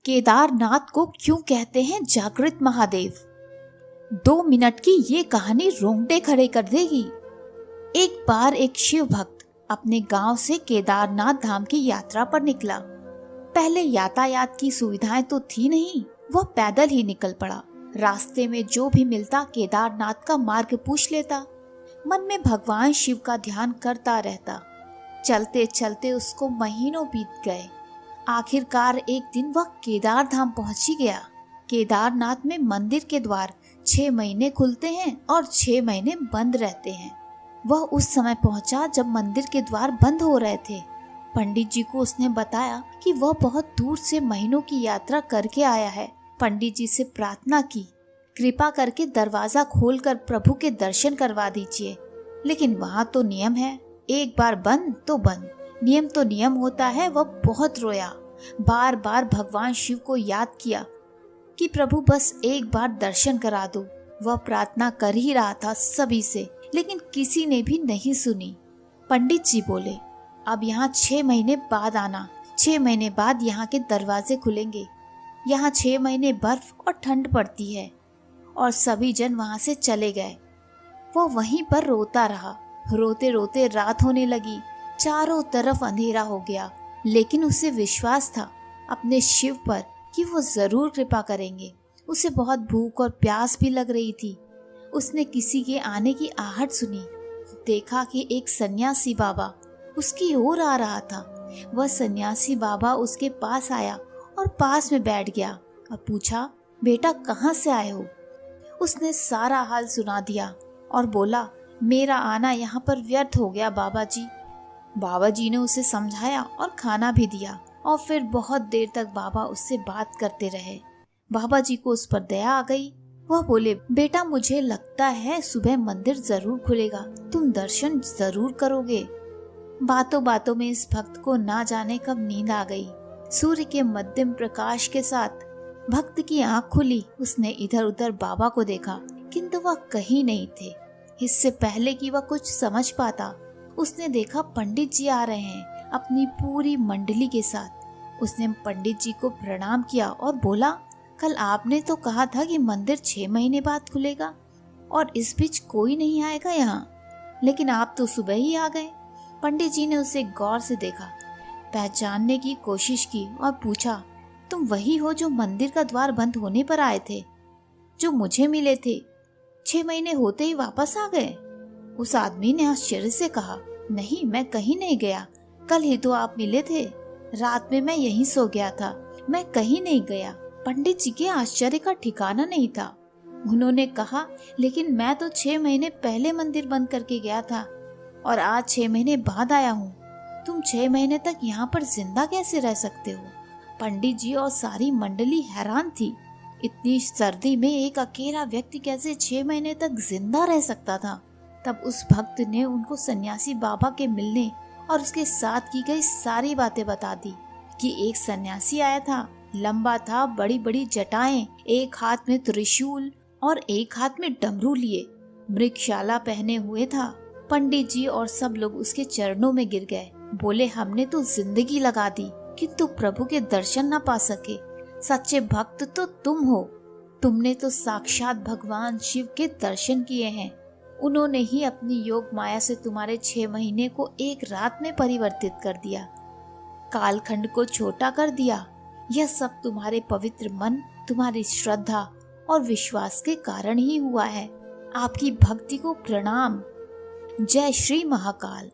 केदारनाथ को क्यों कहते हैं जागृत महादेव? 2 मिनट की ये कहानी रोंगटे खड़े कर देगी। एक बार एक शिव भक्त अपने गांव से केदारनाथ धाम की यात्रा पर निकला। पहले यातायात की सुविधाएं तो थी नहीं, वह पैदल ही निकल पड़ा। रास्ते में जो भी मिलता केदारनाथ का मार्ग पूछ लेता। मन में भगवान शिव का ध्यान करता रहता। चलते चलते उसको महीनों बीत गए। आखिरकार एक दिन वह केदार धाम पहुंच ही गया। केदारनाथ में मंदिर के द्वार 6 महीने खुलते हैं और 6 महीने बंद रहते हैं। वह उस समय पहुंचा जब मंदिर के द्वार बंद हो रहे थे। पंडित जी को उसने बताया कि वह बहुत दूर से महीनों की यात्रा करके आया है। पंडित जी से प्रार्थना की, कृपा करके दरवाजा खोलकर प्रभु के दर्शन करवा दीजिए। लेकिन वहाँ तो नियम है, एक बार बंद तो बंद, नियम तो नियम होता है। वह बहुत रोया, बार बार भगवान शिव को याद किया कि प्रभु बस एक बार दर्शन करा दो। वह प्रार्थना कर ही रहा था सभी से, लेकिन किसी ने भी नहीं सुनी। पंडित जी बोले, अब यहाँ 6 महीने बाद आना। 6 महीने बाद यहाँ के दरवाजे खुलेंगे। यहाँ 6 महीने बर्फ और ठंड पड़ती है। और सभी जन वहाँ से चले गए। वह वहीं पर रोता रहा। रोते रोते रात होने लगी, चारों तरफ अंधेरा हो गया। लेकिन उसे विश्वास था अपने शिव पर कि वो जरूर कृपा करेंगे। उसे बहुत भूख और प्यास भी लग रही थी। उसने किसी के आने की आहट सुनी। देखा कि एक सन्यासी बाबा उसकी ओर आ रहा था। वह सन्यासी बाबा उसके पास आया और पास में बैठ गया और पूछा, बेटा कहाँ से आए हो? उसने सारा हाल सुना दिया और बोला, मेरा आना यहाँ पर व्यर्थ हो गया बाबा जी। बाबा जी ने उसे समझाया और खाना भी दिया और फिर बहुत देर तक बाबा उससे बात करते रहे। बाबा जी को उस पर दया आ गई। वह बोले, बेटा मुझे लगता है सुबह मंदिर जरूर खुलेगा, तुम दर्शन जरूर करोगे। बातों बातों में इस भक्त को ना जाने कब नींद आ गई। सूर्य के मध्यम प्रकाश के साथ भक्त की आंख खुली। उसने इधर उधर बाबा को देखा, किंतु वह कहीं नहीं थे। इससे पहले कि वह कुछ समझ पाता, उसने देखा पंडित जी आ रहे हैं अपनी पूरी मंडली के साथ। उसने पंडित जी को प्रणाम किया और बोला, कल आपने तो कहा था कि मंदिर 6 महीने बाद खुलेगा और इस बीच कोई नहीं आएगा यहाँ, लेकिन आप तो सुबह ही आ गए। पंडित जी ने उसे गौर से देखा, पहचानने की कोशिश की और पूछा, तुम वही हो जो मंदिर का द्वार बंद होने पर आए थे, जो मुझे मिले थे? 6 महीने होते ही वापस आ गए? उस आदमी ने आश्चर्य से कहा, नहीं मैं कहीं नहीं गया, कल ही तो आप मिले थे। रात में मैं यहीं सो गया था, मैं कहीं नहीं गया। पंडित जी के आश्चर्य का ठिकाना नहीं था। उन्होंने कहा, लेकिन मैं तो 6 महीने पहले मंदिर बंद करके गया था और आज 6 महीने बाद आया हूँ। तुम 6 महीने तक यहाँ पर जिंदा कैसे रह सकते हो? पंडित जी और सारी मंडली हैरान थी। इतनी सर्दी में एक अकेला व्यक्ति कैसे 6 महीने तक जिंदा रह सकता था? तब उस भक्त ने उनको सन्यासी बाबा के मिलने और उसके साथ की गई सारी बातें बता दी कि एक सन्यासी आया था, लंबा था, बड़ी बड़ी जटाएं, एक हाथ में त्रिशूल और एक हाथ में डमरू लिए, मृगशाला पहने हुए था। पंडित जी और सब लोग उसके चरणों में गिर गए। बोले, हमने तो जिंदगी लगा दी किंतु प्रभु के दर्शन न पा सके। सच्चे भक्त तो तुम हो। तुमने तो साक्षात भगवान शिव के दर्शन किए हैं। उन्होंने ही अपनी योग माया से तुम्हारे 6 महीने को एक रात में परिवर्तित कर दिया, कालखंड को छोटा कर दिया। यह सब तुम्हारे पवित्र मन, तुम्हारी श्रद्धा और विश्वास के कारण ही हुआ है। आपकी भक्ति को प्रणाम। जय श्री महाकाल।